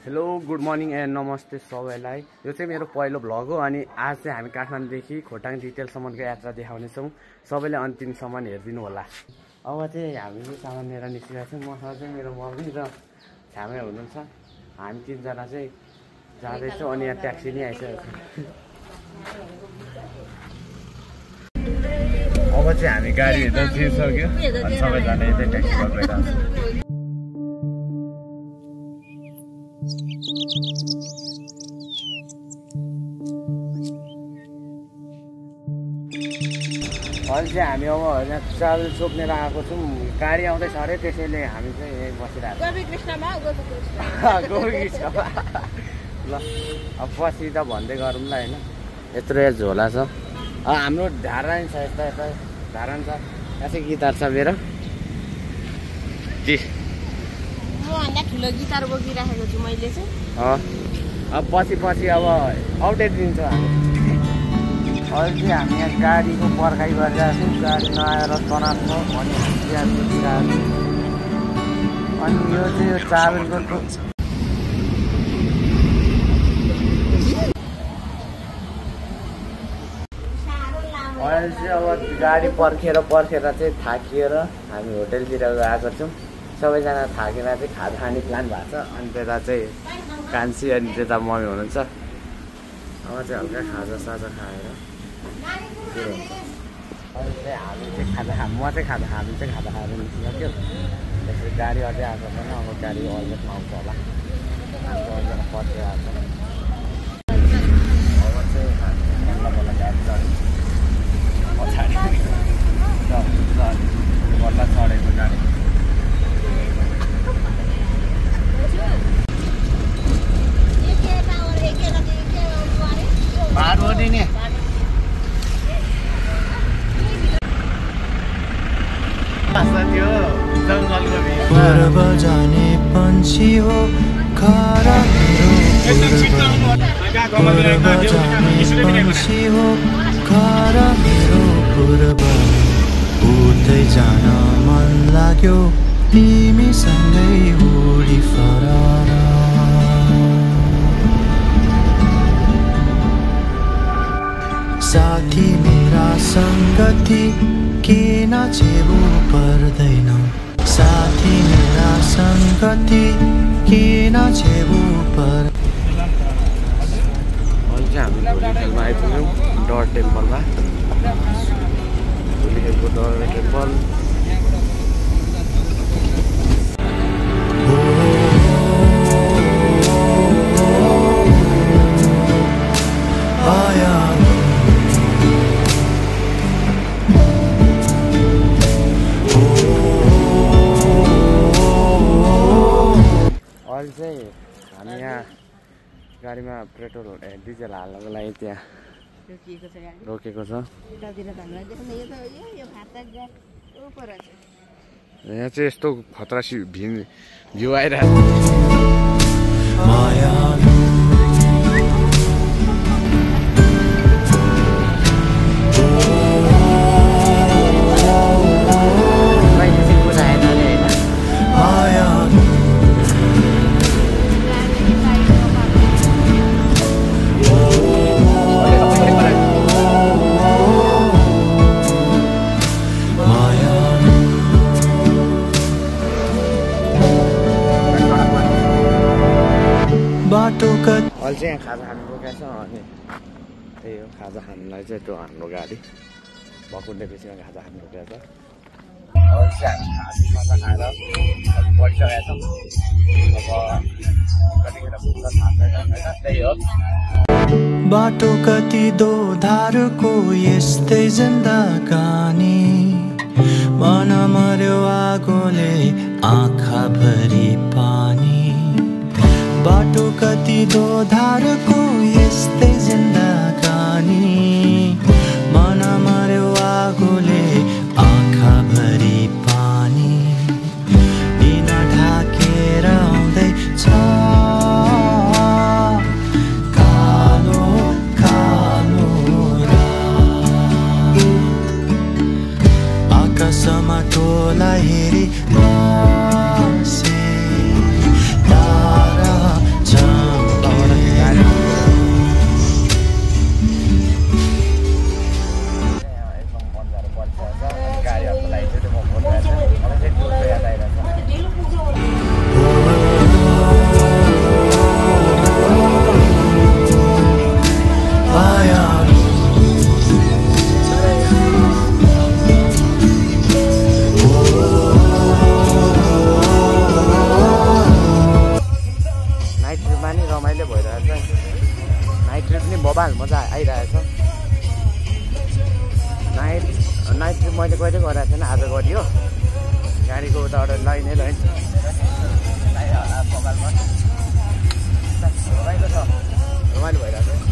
Hello good morning and नमस्ते सबैलाई। यो चाहिँ मेरो पहिलो भ्लग हो अनि आज चाहिँ हामी काठमाडौँदेखि खोटाङ डिटेलसम्मको यात्रा देखाउनेछौँ। सबैले अन्तिमसम्म हेरिदिनु होला। अब चाहिँ हामी सामान लिएर निस्किरहेको छौँ। मसँग चाहिँ मेरो मम्मी र छ्यामे हुनुहुन्छ। हामी तिनजना चाहिँ जाँदैछौँ अनि यहाँ ट्याक्सी नि आइसकेको छ। अब चाहिँ हामी गाडी हेर्दा छिर्सक्यो अनि सबैजना यतै ट्याक्सी पक्रेर अहिले चाहिँ हामी अब यहाँ चाल सोक्नेर आएको छौँ। गाडी आउँदैछ अरे, त्यसैले हामी चाहिँ यहीँ बसिरहेको छौँ। ल अब पछि त भन्दै गरौँ ल होइन। यत्रो यहाँ झोला छ। हाम्रो धारा नि छ, यता यता धारा नि छ। यहाँ चाहिँ गिटार छ मेरो। ठुलो गिटार बोकिराखेको छु मैले चाहिँ। अब पछि अब आउटेट दिन्छ हामी। अहिले चाहिँ हामी यहाँ गाडीको पर्खाइ गरिरहेको छौँ। गाडी नआएर बनाएको छ अनि चिया बोकिरहेको छु। अनि यो चाहिँ यो चाबेलको अहिले चाहिँ अब गाडी पर्खेर चाहिँ थाकिएर हामी होटेलतिर आएको छौँ। सबैजना थाकेर चाहिँ खाजा खाने प्लान भएको छ। अनि त्यता चाहिँ कान्छी अनि त्यता मम्मी हुनुहुन्छ। अब चाहिँ हल्का खाजा खाएर अहिले चाहिँ हामी चाहिँ खाजा हामी चाहिँ खाजा खाएर निस्किसक्यो। त्यसपछि गाडी अझै आएको छैन। अब गाडी अलमोस्ट आउँछ होला। हाम्रो अलमोस्ट पर्खेर आएको छ। अब चाहिँ बल्ल गाडी चढ्यो पछाडि बल्ल चढेको गाडी। पूर्व जाने पंछी हो खारा मेरो पूर्व जाने पंछी हो खारा मेरो पूर्व उतै जान मन लाग्यो तिमीसँगै उडी फरार। साथी मेरा सङ्गति किन छेउ पर्दैन। साथी मेरा सङ्गति किन छेउ पर। अहिले चाहिँ हामी धुलीखेलमा आइपुग्यौँ। डर टेम्पलमा धुलीखेलको डर टेम्पल। अहिले चाहिँ हामी यहाँ गाडीमा पेट्रोल डिजेल हाल्नको लागि त्यहाँ रोकेको छ। यहाँ चाहिँ यस्तो खतरा भ्यू आइरहेको अहिले चाहिँ यहाँ खाजा खानु रोकेको छ। अनि त्यही हो, खाजा खानुलाई चाहिँ त्यो हाम्रो गाडी भकुन्डे बेसीमा खाजा खानु रोकेको छ। अहिले चाहिँ हामी खाजा खाएर बढिसकेका छौँ। अब कतिखेर पुग्छ थाहा छैन होइन। त्यही हो, बाटो कति दोधारको यस्तै जिन्दगानी। मन मर्यो आगोले आँखाभरि पानी। बाटो कति दोधारको यस्तै जिन्दगानी। मन मर्यो आगोले आँखाभरि पानी। दिन ढाकेर आउँदैछ कालो कालो रात। आकाशमा टोला हेरी बसे तारा बबाल मजा आइरहेछ। नाइट चाहिँ मैले कहिले गराएको थिएन, आज गरियो। गाडीको उताबाट लाइन बबालमा रमाइलो छ, रमाइलो भइरहेको छ।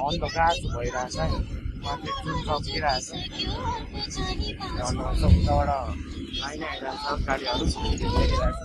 अन्धकार भइरहेछ है, माथि जुन सकिरहेछ। उताबाट लाइन आइरहेछ, गाडीहरू देखिरहेछ।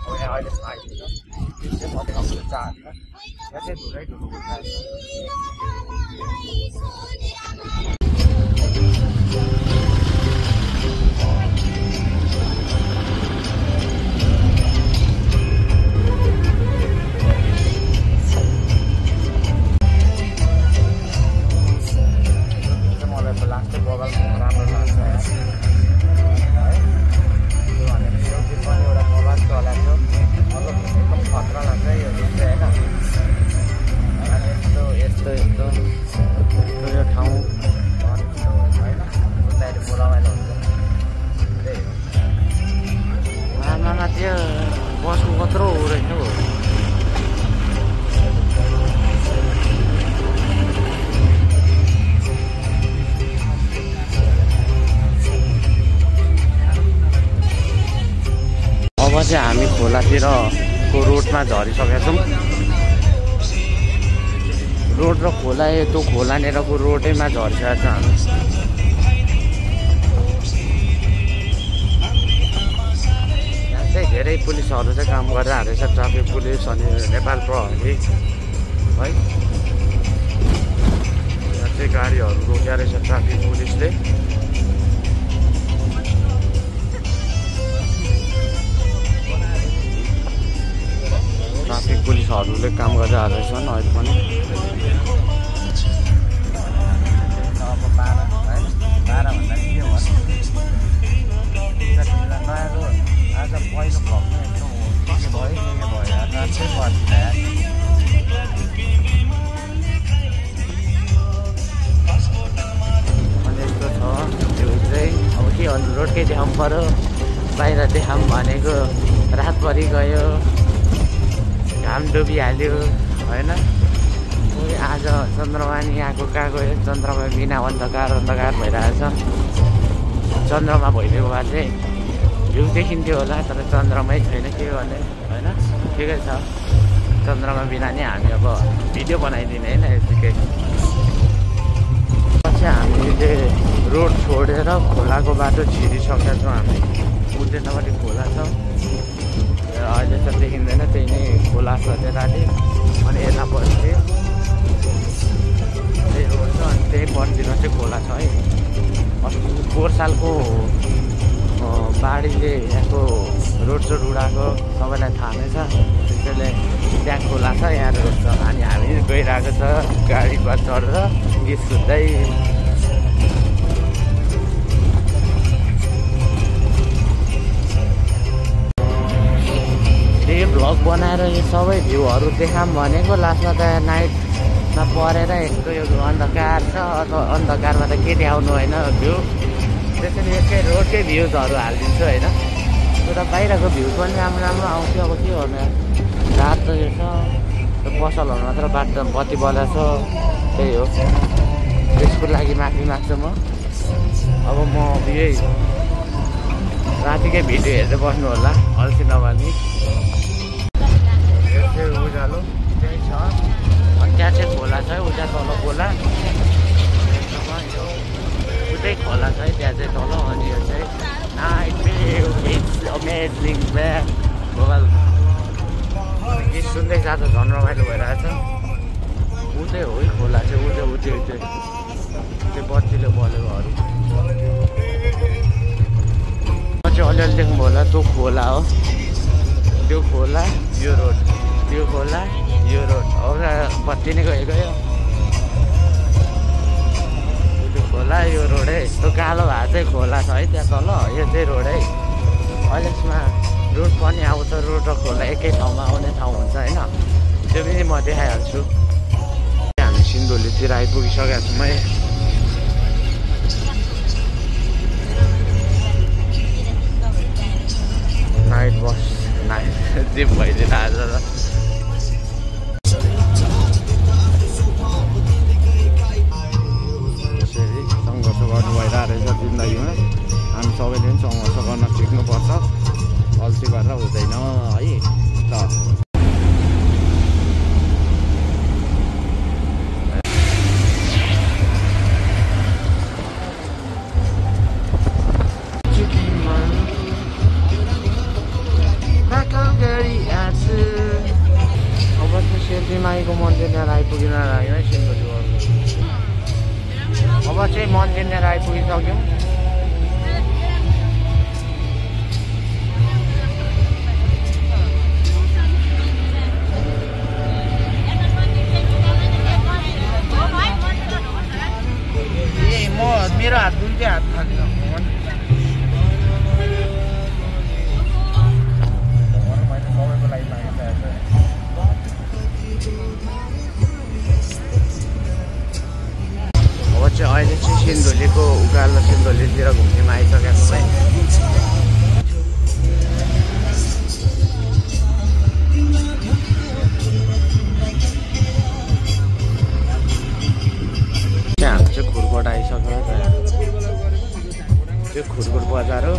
अहिलेसम्म आइपुग्छ, त्यो चाहिँ मैले आउनु चाहन्न। यहाँ चाहिँ धुलै धुलो उठिरहेछ। बसको कत्रो हो रहेछ हो। अब चाहिँ हामी खोलातिरको रोडमा झरिसकेका छौँ। रोड र खोला त्यो खोलानेरको रोडैमा झरिसकेका छौँ हामी। धेरै पुलिसहरू चाहिँ काम गरिरहेको रहेछ, ट्राफिक पुलिस अनि नेपाल प्रहरी है। यहाँ चाहिँ गाडीहरू रोक्या रहेछ ट्राफिक पुलिसले। ट्राफिक पुलिसहरूले काम गरिरहेको रहेछन् अहिले पनि। अब 12 भन्दा के हो नयाँ रोड आज पहिलो भक्नु एकदम के भयो रातै पर्दैन। अनि यस्तो छ त्यो चाहिँ अब के भन्नु, रोडकै देखाउनु पऱ्यो, बाहिर देखाऊँ भनेको रातभरि गयो, घाम डुबिहाल्यो होइन। आज चन्द्रमा नि यहाँको कहाँ गयो, चन्द्रमा बिना अन्धकार भइरहेछ। चन्द्रमा भइदिएको भए चाहिँ भ्यू देखिन्थ्यो होला, तर चन्द्रमै छैन के गर्ने होइन। ठिकै छ, चन्द्रमा बिना नि हामी अब भिडियो बनाइदिने होइन यतिकै। पछि हामीले रोड छोडेर खोलाको बाटो छिरिसकेका छौँ हामी। उल्टेपट्टि खोला छ, अहिले त देखिँदैन, त्यही नै खोला छ त्यतापट्टि। अनि यता पछि त्यही रोड छ, अनि त्यही पर्तिर चाहिँ खोला छ है। अस्ति 4 सालको बाढीले यहाँको रोडसोड उडाएको सबैलाई थाहा नै छ। त्यसैले त्यहाँ खोला छ, यहाँ रोड छ। अनि हामी गइरहेको छ गाडीमा चढेर गीत सुन्दै। त्यही भ्लग बनाएर यो सबै भ्यूहरू देखाऊँ भनेको, लास्टमा त नाइटमा परेर यस्तो यो अन्धकार छ, अन्धकारमा त के देखाउनु होइन भ्यू। त्यसैले यसकै रोडकै भ्युजहरू हालिदिन्छु होइन। त्यो त बाहिरको भ्यू पनि राम्रो राम्रो आउँथ्यो, अब के गर्नु। रात त यो छ पसलहरू मात्र बाटो बत्ती बल्दा छ त्यही हो त्यसको लागि माफी माग्छु म अब म यही रातिकै भिडियो हेर्दै बस्नु होला अल्छी नभनी उज्यालो त्यही छ त्यहाँ चाहिँ खोला छ उता तल खोला उतै खोला छ त्यहाँ चाहिँ तल अनि यो चाहिँ night view it's amazing man mobile गीत सुन्दै जाँदा झन् रमाइलो भइरहेछ उतै हो है खोला चाहिँ उतै त्यो बत्तीले बलेकोहरू म चाहिँ अलिअलि देख्नु होला त्यो खोला हो त्यो खोला यो रोड त्यो खोला यो रोड हो बत्ती नै गयो त्यो खोला यो रोड है त्यो कालो भएको चाहिँ खोला छ है त्यहाँ तल यो चाहिँ रोड है अहिले यसमा रोड पनि आउँछ रोड र खोला एकै ठाउँमा आउने ठाउँ हुन्छ होइन त्यो पनि म देखाइहाल्छु हामी सिन्धुलीतिर आइपुगिसकेका छौँ है नाइट बस नाइट जिप भइदिनु आज र यसरी सङ्घर्ष गर्नु भइरहेको रहेछ जिन्दगीमा हामी सबैले पनि सङ्घर्ष गर्न सिक्नुपर्छ अल्छी गरेर हुँदैन है ल माईको मन्दिर लिएर आइपुगेर आयो है सिन्धुलीबाट अब चाहिँ मन्दिर लिएर आइपुगिसक्यौँ ए म मेरो हात दुईटै हात थाल्दिनँ मैले सबैको लागि मागिरहेको अब चाहिँ अहिले चाहिँ सिन्धुलीको उकालो सिन्धुलीतिर घुम्नेमा आइसकेको छु है हामी चाहिँ खुरकोट आइसक्यो त्यो खुरकोट बजार हो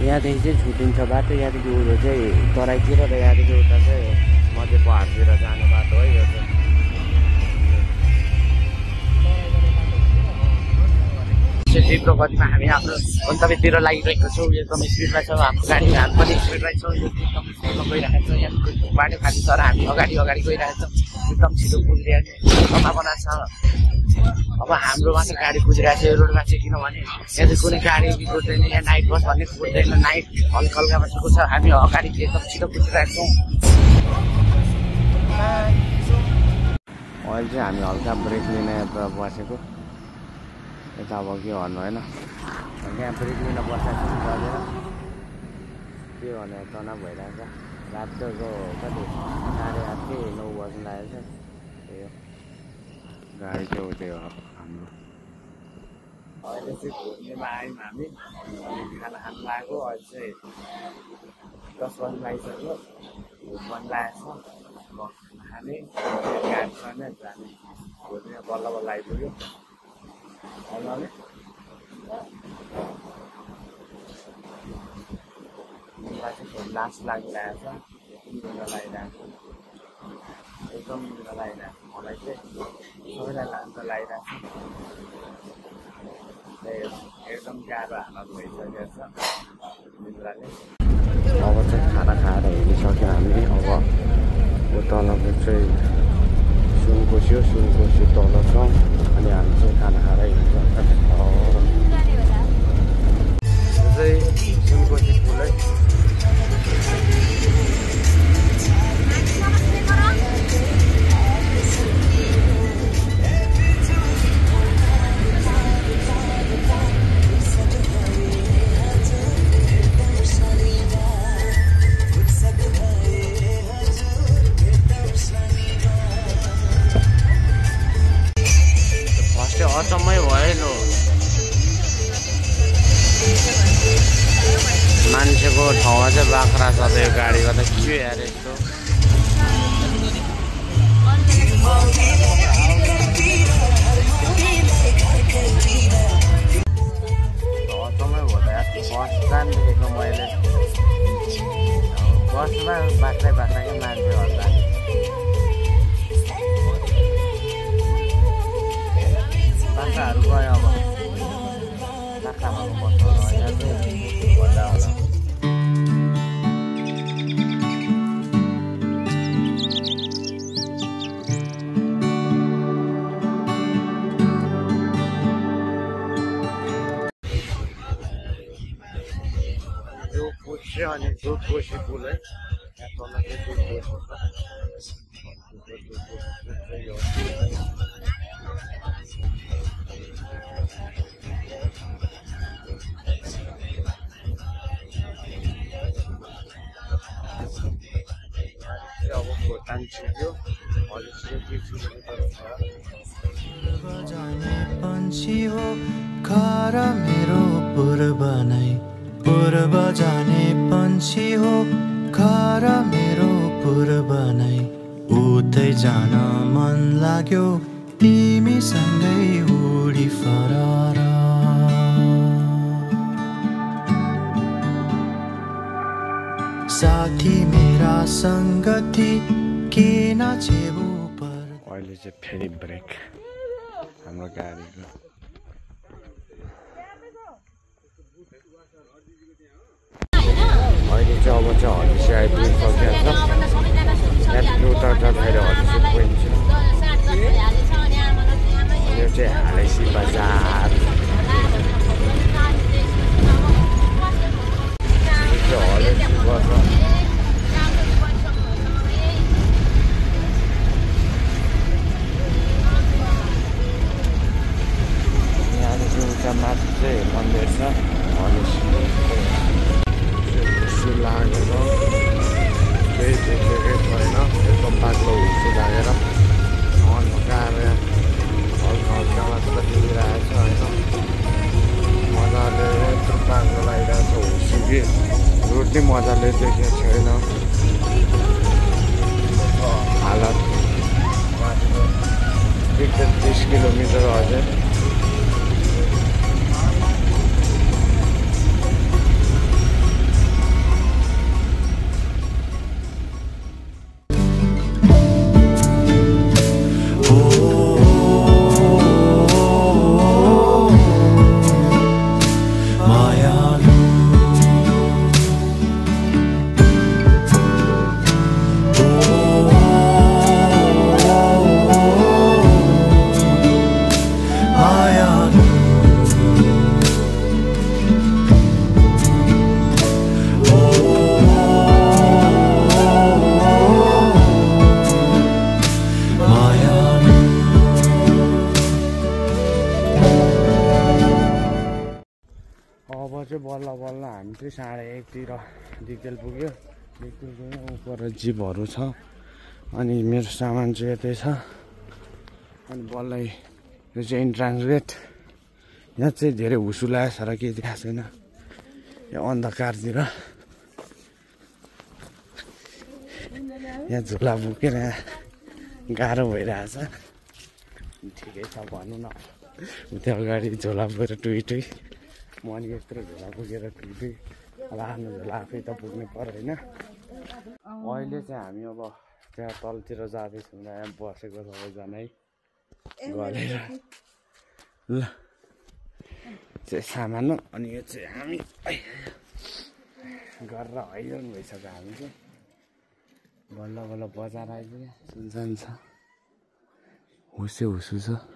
यहाँदेखि चाहिँ छुट्टिन्छ बाटो यहाँदेखि उयो चाहिँ तराईतिर र यहाँदेखि उता चाहिँ मध्य पहाडतिर जाने बाटो है यो चाहिँ तीव्र गतिमा हामी आफ्नो गन्तव्यतिर लागिरहेको छौँ एकदम स्पिडमा छौँ हाम्रो गाडी हामी पनि स्पिडमै छौँ यो एकदम स्पिडमा गइरहेको छ यहाँ बाटो खाली छ र हामी अगाडि गइरहेको छौँ एकदम छिटो कुदिरहेको सम्भावना छ अब हाम्रो मात्र गाडी कुदिरहेको छ यो रोडमा चाहिँ किनभने यहाँ चाहिँ कुनै गाडी कुद्दैन यहाँ नाइट बस भन्ने कुद्दैन नाइट हल्का हल्कामा चाहिँ कुद्छ हामी अगाडि एकदम छिटो कुदिरहेको छौँ अहिले चाहिँ हामी हल्का ब्रेक लिन बसेको यता अब के भन्नु होइन यहाँ ब्रेक लिन बसेको छौँ बजेर के भने तनाव भइरहेको छ रातको कति 8:30 9 बज्नु लागेको छ त्यही हो गाडी चाहिँ उतै हो हाम्रो अहिले चाहिँ घुम्नेमा आयौँ हामी खाना खानु लागेको अहिले चाहिँ 10 बजी लागिसक्यो भोक पनि लागेको छ अब खाने गाडी छैन जाने घुम्ने बल्ल बल्ल आइपुग्यो मलाई चाहिँ लास्ट लागिरहेको छ लागिरहेको छ एकदम लागिरहेको छ मलाई चाहिँ सबैलाई लान्छ लागिरहेको छ एकदम गाह्रो हालत भइसकेको छ निन्द्राले अब चाहिँ खाना खाएर हिँडिसक्यो हामी अब तलको चाहिँ सुनकोसी तल छ अनि हामी चाहिँ खाना खाएर हिँड्छ चाहिँ सुनकोसी पुलै अचम्मै भयो लु मान्छेको ठाउँमा चाहिँ बाख्रा छ त्यो गाडीको त के यार यस्तो अचम्मै भयो त यार बस स्ट्यान्ड देखेको मैले बसमा बाख्रै बाख्राकै मान्छे होला बाख्राहरू गयो अब बाख्रामा बस्नु होइन भन्दा होला यो पुष्य अनि दुध कोशी पुल है यहाँ तल चाहिँ दुध अब भुटान छिर्यो जाने पंछी हो खारा मेरो पूर्व नै पूर्व जाने पंछी हो खारा मेरो पूर्व नै उतै जान मन लाग्यो तिमीसँगै उडी फरार साथी मेरा संगति के नाचेबो पर अहिले चाहिँ फेरि ब्रेक हाम्रो गाडीको अहिले चाहिँ अब चाहिँ हलिसी आइपुगिसकेको छ यहाँ उता जाँदाखेरि हलिसी पोइन्ट छ यो चाहिँ हलिसी बजार हलिसी बजार माथि चाहिँ मन्दिर छ हुसु लागेर केही देखेकै छैन एकदम बाक्लो हुसु लागेर अन्धकार हल्का हल्का मात्र देखिरहेको छ होइन मजाले यत्रो बाक्लो लागिरहेको छ हुसु कि रोड नै मजाले देखेको छैन हालत 30 किलोमिटर अझै बल्ल बल्ल हामी चाहिँ 1:30 तिर दिगदेल पुग्यो दिगदेल उपर जिपहरू छ अनि मेरो सामान चाहिँ यतै छ अनि बल्ल यो चाहिँ इन्ट्रान्स गेट यहाँ चाहिँ धेरै हुसु लागेको छ र केही देखाएको छैन यो अन्धकारतिर यहाँ झोला बोकेर गाह्रो भइरहेछ ठिकै छ भनौँ न उता अगाडि झोला बोकेर टुई टुई म अनि यत्रो झोला पुगेर टुटै अब आफ्नो झोला आफै त पुग्नु पर्यो होइन अहिले चाहिँ हामी अब त्यहाँ तलतिर जाँदैछौँ यहाँ बसेको सबैजना है गरेर ल चाहिँ सामान अनि यो चाहिँ हामी गरेर हैरान भइसक्यो हामी चाहिँ बल्ल बल्ल बजार आइपुग्यो सुनसान छ हुसु छ